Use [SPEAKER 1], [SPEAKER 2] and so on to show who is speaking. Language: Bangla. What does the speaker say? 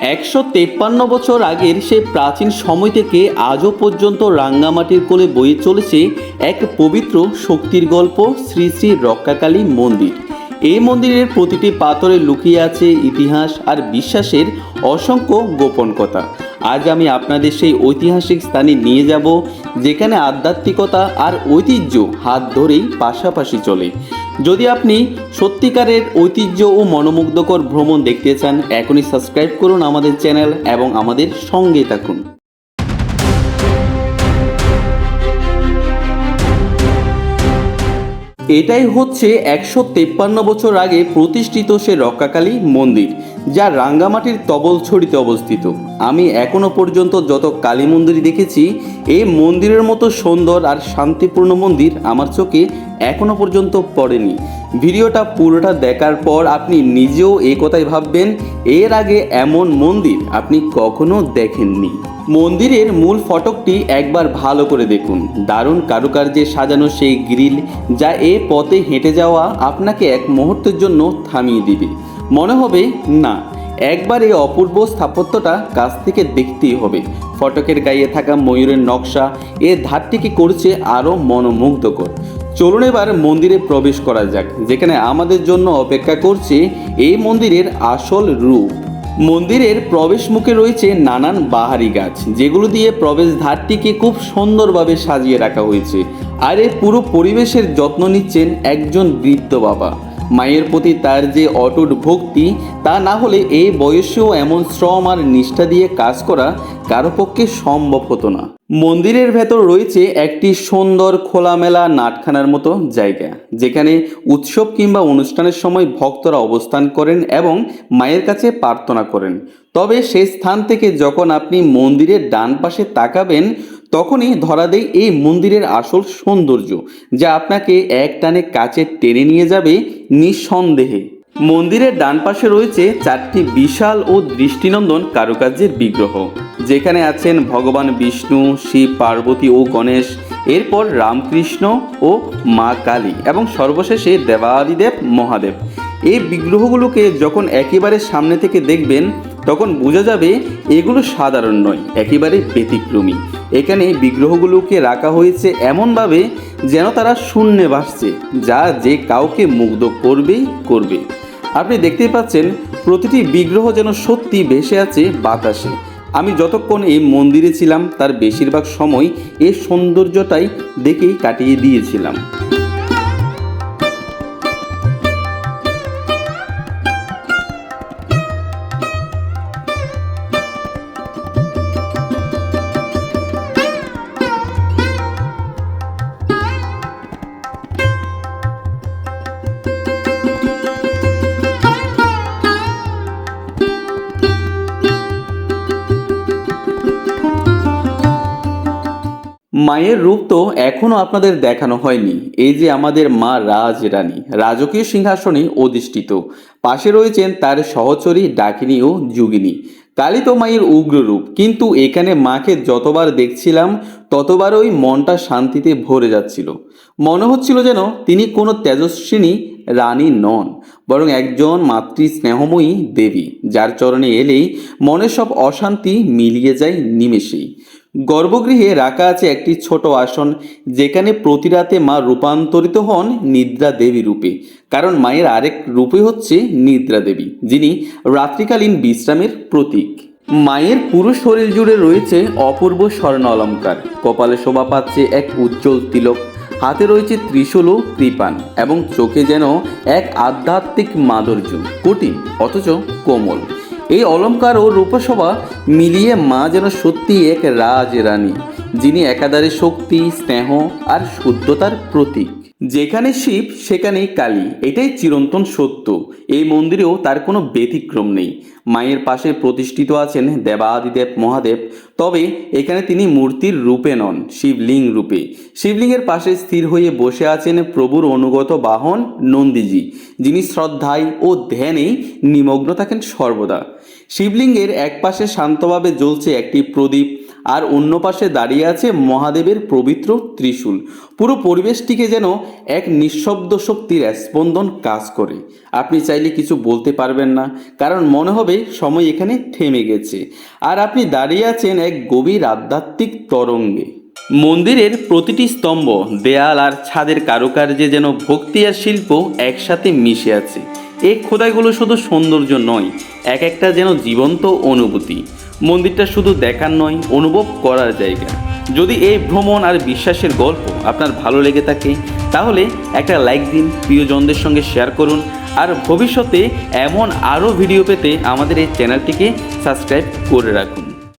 [SPEAKER 1] 153 বছর আগের সেই প্রাচীন সময় থেকে আজও পর্যন্ত রাঙ্গামাটির কোলে বয়ে চলেছে এক পবিত্র শক্তির গল্প, শ্রী শ্রী রক্ষাকালী মন্দির। এই মন্দিরের প্রতিটি পাথরে লুকিয়ে আছে ইতিহাস আর বিশ্বাসের অসংখ্য গোপন কথা। আজ আমি আপনাদের সেই ঐতিহাসিক স্থানে নিয়ে যাব, যেখানে আধ্যাত্মিকতা আর ঐতিহ্য হাত ধরেই পাশাপাশি চলে। যদি আপনি সত্যিকারের ঐতিহ্য ও মনোমুগ্ধকর ভ্রমণ দেখতে চান, এখনই সাবস্ক্রাইব করুন আমাদের চ্যানেল এবং আমাদের সঙ্গে থাকুন। এটাই হচ্ছে 153 বছর আগে প্রতিষ্ঠিত সে রক্ষাকালী মন্দির, যা রাঙ্গামাটির তবলছড়িতে অবস্থিত। আমি এখনো পর্যন্ত যত কালী মন্দির দেখেছি, এই মন্দিরের মতো সুন্দর আর শান্তিপূর্ণ মন্দির আমার চোখে এখনো পর্যন্ত পড়েনি। ভিডিওটা পুরোটা দেখার পর আপনি নিজেও এই কথাই ভাববেন, এর আগে এমন মন্দির আপনি কখনো দেখেননি। মন্দিরের মূল ফটকটি একবার ভালো করে দেখুন। দারুণ কারুকার্যে সাজানো সেই গ্রিল, যা এ পথে হেঁটে যাওয়া আপনাকে এক মুহূর্তের জন্য থামিয়ে দিবে। মনে হবে না, একবার এই অপূর্ব স্থাপত্যটা কাছ থেকে দেখতেই হবে। ফটকের গায়ে থাকা ময়ূরের নকশা এর ধারটিকে করছে আরও মনোমুগ্ধকর। চলুন এবার মন্দিরে প্রবেশ করা যাক, যেখানে আমাদের জন্য অপেক্ষা করছে এই মন্দিরের আসল রূপ। মন্দিরের প্রবেশ মুখে রয়েছে নানান বাহারি গাছ, যেগুলো দিয়ে প্রবেশদ্বারটিকে খুব সুন্দরভাবে সাজিয়ে রাখা হয়েছে। আর এই পুরো পরিবেশের যত্ন নিচ্ছেন একজন বৃদ্ধ বাবা। মায়ের প্রতি তার যে অটুট ভক্তি, তা না হলে এই বয়সেও এমন শ্রম আর নিষ্ঠা দিয়ে কাজ করা কারো পক্ষে সম্ভব হতো না। মন্দিরের ভেতর রয়েছে একটি সুন্দর খোলামেলা নাটখানার মতো জায়গা, যেখানে উৎসব কিংবা অনুষ্ঠানের সময় ভক্তরা অবস্থান করেন এবং মায়ের কাছে প্রার্থনা করেন। তবে সেই স্থান থেকে যখন আপনি মন্দিরের ডান পাশে তাকাবেন, তখনই ধরা দেয় এই মন্দিরের আসল সৌন্দর্য, যা আপনাকে এক টানে কাছে টেনে নিয়ে যাবে নিঃসন্দেহে। মন্দিরের ডান পাশে রয়েছে 4টি বিশাল ও দৃষ্টিনন্দন কারুকার্যের বিগ্রহ, যেখানে আছেন ভগবান বিষ্ণু, শিব, পার্বতী ও গণেশ, এরপর রামকৃষ্ণ ও মা কালী এবং সর্বশেষে দেবাদিদেব মহাদেব। এই বিগ্রহগুলোকে যখন একেবারে সামনে থেকে দেখবেন, তখন বোঝা যাবে এগুলো সাধারণ নয়, একেবারে ব্যতিক্রমী। এখানে বিগ্রহগুলোকে রাখা হয়েছে এমনভাবে যেন তারা শূন্যে ভাসছে, যা যে কাউকে মুগ্ধ করবেই করবে। আপনি দেখতেই পাচ্ছেন, প্রতিটি বিগ্রহ যেন সত্যি ভেসে আছে বাতাসে। আমি যতক্ষণ এই মন্দিরে ছিলাম, তার বেশিরভাগ সময় এই সৌন্দর্যটাই দেখেই কাটিয়ে দিয়েছিলাম। মায়ের রূপ তো এখনো আপনাদের দেখানো হয়নি। এই যে আমাদের মা রাজরানী, রাজকীয় সিংহাসনে অধিষ্ঠিত। পাশে রয়েছেন তার সহচরী ডাকিনী ও যোগিনী। কালী তো মায়ের উগ্র রূপ, কিন্তু এখানে মাকে যতবার দেখছিলাম, ততবারই মনটা শান্তিতে ভরে যাচ্ছিল। মনে হচ্ছিল যেন তিনি কোনো তেজস্বিনী রানী নন, বরং একজন মাতৃ স্নেহময়ী দেবী, যার চরণে এলেই মনের সব অশান্তি মিলিয়ে যায় নিমেষেই। গর্ভগৃহে রাখা আছে একটি ছোট আসন, যেখানে প্রতি রাতে মা রূপান্তরিত হন নিদ্রা দেবী রূপে। কারণ মায়ের আরেক রূপে হচ্ছে নিদ্রা দেবী, যিনি রাত্রিকালীন বিশ্রামের প্রতীক। মায়ের পুরো শরীর জুড়ে রয়েছে অপূর্ব স্বর্ণ অলঙ্কার, কপালে শোভা পাচ্ছে এক উজ্জ্বল তিলক, হাতে রয়েছে ত্রিশূল ও কৃপাণ, এবং চোখে যেন এক আধ্যাত্মিক মাধুর্য, কঠিন অথচ কোমল। এই অলঙ্কার ও রূপশোভা মিলিয়ে মা যেন সত্যি এক রাজরানী, যিনি একাধারে শক্তি, স্নেহ আর শুদ্ধতার প্রতীক। যেখানে শিব সেখানেই কালী, এটাই চিরন্তন সত্য। এই মন্দিরেও তার কোনো ব্যতিক্রম নেই। মায়ের পাশে প্রতিষ্ঠিত আছেন দেবাদিদেব মহাদেব, তবে এখানে তিনি মূর্তির রূপে নন, শিবলিঙ্গ রূপে। শিবলিঙ্গের পাশে স্থির হয়ে বসে আছেন প্রভুর অনুগত বাহন নন্দীজি, যিনি শ্রদ্ধায় ও ধ্যানে নিমগ্ন থাকেন সর্বদা। শিবলিঙ্গের এক পাশে শান্তভাবে জ্বলছে একটি প্রদীপ, আর অন্য পাশে দাঁড়িয়ে আছে মহাদেবের পবিত্র ত্রিশূল। পুরো পরিবেশটিকে যেন এক নিঃশব্দ শক্তির স্পন্দন কাজ করে। আপনি চাইলে কিছু বলতে পারবেন না, কারণ মনে হবে সময় এখানে থেমে গেছে, আর আপনি দাঁড়িয়ে আছেন এক গভীর আধ্যাত্মিক তরঙ্গে। মন্দিরের প্রতিটি স্তম্ভ, দেয়াল আর ছাদের কারুকার্যে যেন ভক্তি আর শিল্প একসাথে মিশে আছে। এই খোদাইগুলো শুধু সৌন্দর্য নয়, এক একটা যেন জীবন্ত অনুভূতি। মন্দিরটা শুধু দেখার নয়, অনুভব করার জায়গা। যদি এই ভ্রমণ আর বিশ্বাসের গল্প আপনার ভালো লেগে থাকে, তাহলে একটা লাইক দিন, প্রিয়জনদের সঙ্গে শেয়ার করুন, আর ভবিষ্যতে এমন আরও ভিডিও পেতে আমাদের এই চ্যানেলটিকে সাবস্ক্রাইব করে রাখুন।